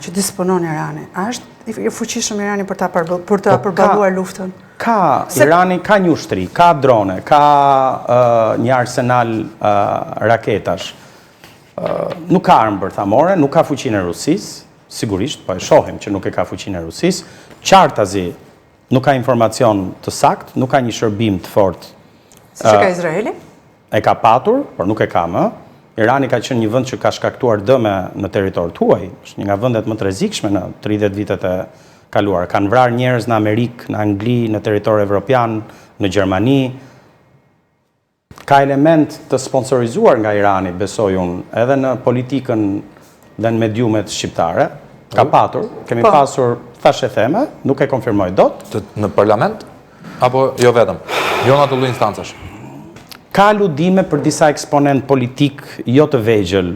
që disponon Irani, a është i fuqishëm Irani për të përballuar luftën? Irani ka një ushtri, ka drone, ka një arsenal raketash. Nuk ka armë bërthamore, nuk ka fuqinë e Rusisë, sigurisht, po e shohim që nuk e ka fuqinë e Rusisë. Qartazi nuk ka informacion të sakt, nuk ka një shërbim të fortë. Si që ka Izraeli? E ka patur, por nuk e ka më. Irani ka qenë një vend që ka shkaktuar dëme në territor tuaj, është një nga vendet më të rrezikshme në 30 vitet e kaluar. Kanë vrarë njerëz në Amerikë, në Angli, në territor evropian, në Gjermani. Ka element të sponsorizuar nga Irani, besoj unë, edhe në politikën dhe në mediumet shqiptare. Ka patur, kemi pasur thashe theme, nuk e konfirmoj dot. Në parlament? Apo jo vetëm? Jo në ato lloj instancash? Ka aludime për disa eksponent politik jo të vegjël.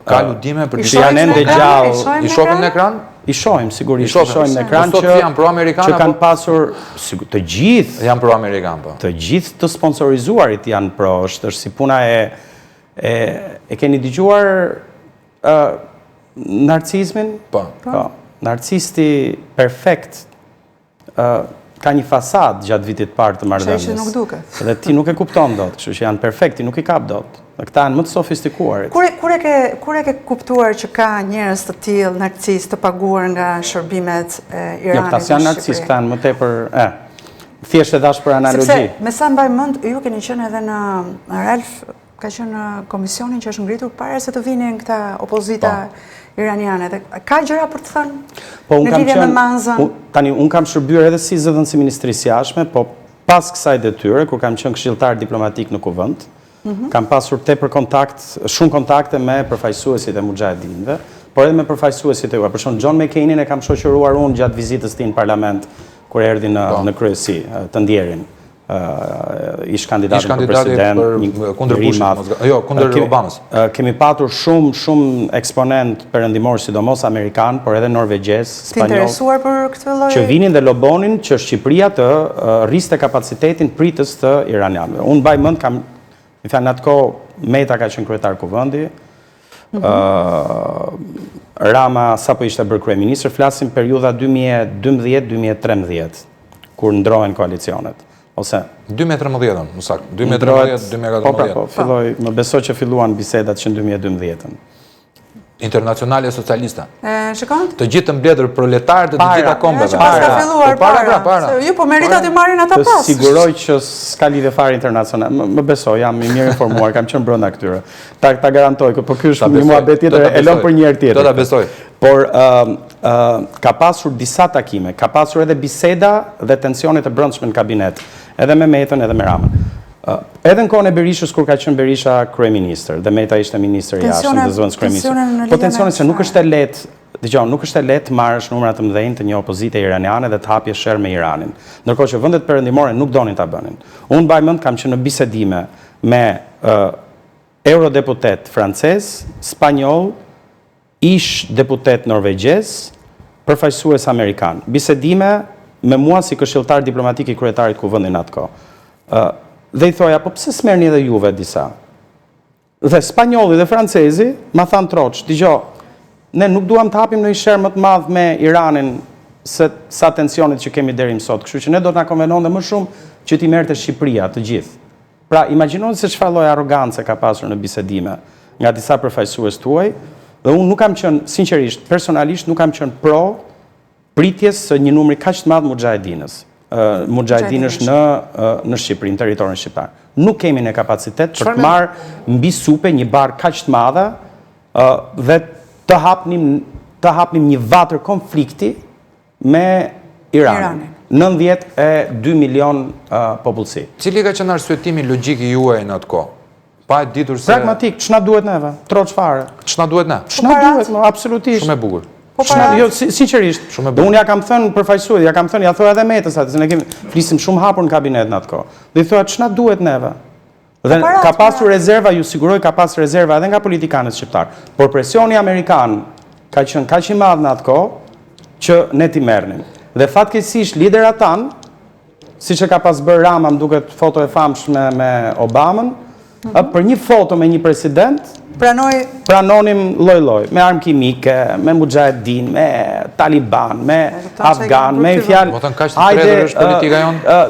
Ka aludime për disa janë ende gjallë. I shohim në ekran? I shohim sigurisht, i shohim në ekran që kanë pasur të gjithë janë pro-amerikan po. Të gjithë të sponsorizuarit janë pro, është si puna e keni dëgjuar narcismin? Po. Narcisti perfekt ka një fasad gjatë vitit parë të marrëdhënies. Që nuk duket. Dhe ti nuk e kupton dot, kështu që janë perfekti, nuk i kap dot. Dhe këta janë më të sofistikuarit. Kur e ke kuptuar që ka njerëz të tillë narcis të paguar nga shërbimet e Iranit? Jo, këta janë narcis, këta janë më tepër, thjesht e dash për analogji. Sepse, me sa mbaj mend, ju keni qenë edhe në Ralf ka qenë në komisionin që është ngritur para se të vinin këta opozita iraniane. Ka gjëra për të thënë? Në lidhje me Manzën? Tani, unë kam shërbyer edhe si zëdhënësi ministrisë jashtme, po pas kësaj detyre, kur kam qenë këshilltar diplomatik në kuvend, kam pasur shumë kontakte me përfaqësuesit e mujahedinëve, por edhe me përfaqësuesit e juaj. Për shembull, John McCainin e kam shoqëruar unë gjatë vizitës tij në parlament, kur erdhi në kryesi, të ndjerin. Ish kandidati për president, kundër Obamës. Kemi patur shumë eksponent perëndimor, sidomos amerikan, por edhe norvegjez, spanjoll, që vinin dhe lobonin që Shqipëria të rriste kapacitetin pritës të iranianëve. Unë mbaj mend në atë kohë Meta ka qenë kryetar kuvendi, Rama sapo ishte bërë kryeministër, flasim periudha 2012-2013, kur ndrohen koalicionet. Ose 2013, më saktë, 2013-2014. Po, filloi, më besoj që filluan bisedat që në 2012. Internacionale socialista. Shikon? Të gjithë të mbledhur proletarët të gjitha kombeve. Që pas ka filluar para. Ju po meritat i marrin ata pas. Të siguroj që s'ka lidhje fare internacionale. Më besoj, jam i mirë informuar, kam qenë brenda këtyre. Ta garantoj, po ky është një muhabet tjetër, e lëm për një herë tjetër. Do ta besoj. Por ka pasur disa takime, ka pasur edhe biseda dhe tensionet e brendshme në kabinet, edhe me Metën, edhe me Ramën. Edhe në kohën e Berishës, kur ka qenë Berisha kryeministër, dhe Meta ishte ministër i jashtëm dhe zëvendës kryeministër. Potencionet se nuk është e lehtë, dëgjoj, nuk është e lehtë të marrësh numra të mëdhenj të një opozite iraniane dhe të hapjesh sherr me Iranin. Ndërkohë që vendet perëndimore nuk donin ta bënin. Unë mbaj mend kam qenë në bisedime me eurodeputet francez, spanjoll, ish deputet norvegjez, përfaqësues amerikan. Bisedime me mua si këshilltar diplomatik i kryetarit kuvendit atë kohë. Dhe i thoja, po pse s'merrni edhe juve disa? Dhe spanjolli dhe francezi ma thanë troç, dëgjoj, ne nuk duam të hapim në një sherr më të madh me Iranin se sa tensionit që kemi deri më sot. Kështu që ne do të na konvenonte më shumë që ti merrte Shqipëria të gjithë. Pra, imagjinoni se çfarë lloj arrogancë ka pasur në bisedime nga disa përfaqësues tuaj, dhe unë nuk kam qenë, sinqerisht, personalisht nuk kam qenë pro pritjes së një numri kaq të madh mujahedinësh në Shqipëri, në territorin shqiptar. Nuk kemi ne kapacitet për të marrë mbi supe një barë kaq të madhe dhe të hapnim një vatër konflikti me Iranin. 92 milion popullsi. Cili ka qenë arsyetimi logjik i juaj në atë kohë? Pa e ditur se... Pragmatik, ç'na duhet neve? Troç fare. Ç'na duhet ne? Ç'na duhet, absolutisht. Shumë e bukur. Jo, sinqerisht, unë ja kam thënë përfaqësues, ja kam thënë, ja thoya edhe Metës atë, se ne flisim shumë hapur në kabinet në atë kohë. Dhe i thoya, ç'na duhet neve? Dhe ka pasur rezerva, ju siguroj, ka pasur rezerva edhe nga politikanët shqiptar. Por presioni amerikan ka qenë kaq i madh në atë kohë që ne t'i merrnim. Dhe fatkeqësisht liderat tanë, siç e ka pas bërë Rama, më duket foto e famshme me Obamën, Për një foto me një president, pranonim loj-loj, me armë kimike, me mujahedin, me Taliban, me Afgan, me fjalë.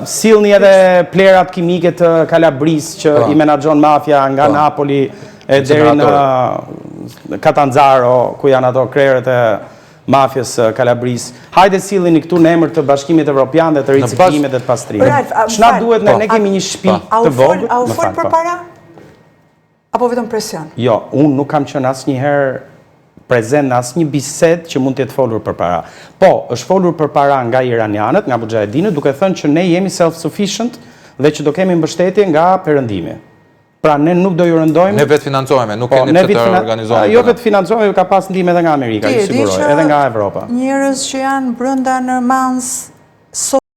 Sillni edhe plerat kimike të Kalabris që i menaxhon mafia nga Napoli e deri në Catanzaro, ku janë ato krerët e mafjës Kalabris. Hajde sillni këtu në emër të Bashkimit Evropian dhe të riciklimit dhe të pastrimit. Ç'na duhet ne kemi një shtëpi të vogël. A u fol për para? Apo vetëm presion? Jo, unë nuk kam qenë asnjëherë prezent në asnjë bisedë që mund të jetë folur për para. Po, është folur për para nga iranianët, nga mujahedinët, duke thënë që ne jemi self-sufficient dhe që do kemi mbështetje nga perëndimi. Pra ne nuk do ju rëndojmë. Ne vetë financohemi, nuk keni pse të organizohemi. Jo vetë financohemi, ka pas ndihmë edhe nga Amerika, ju siguroj, edhe nga Evropa. Njerëz që janë brenda Normans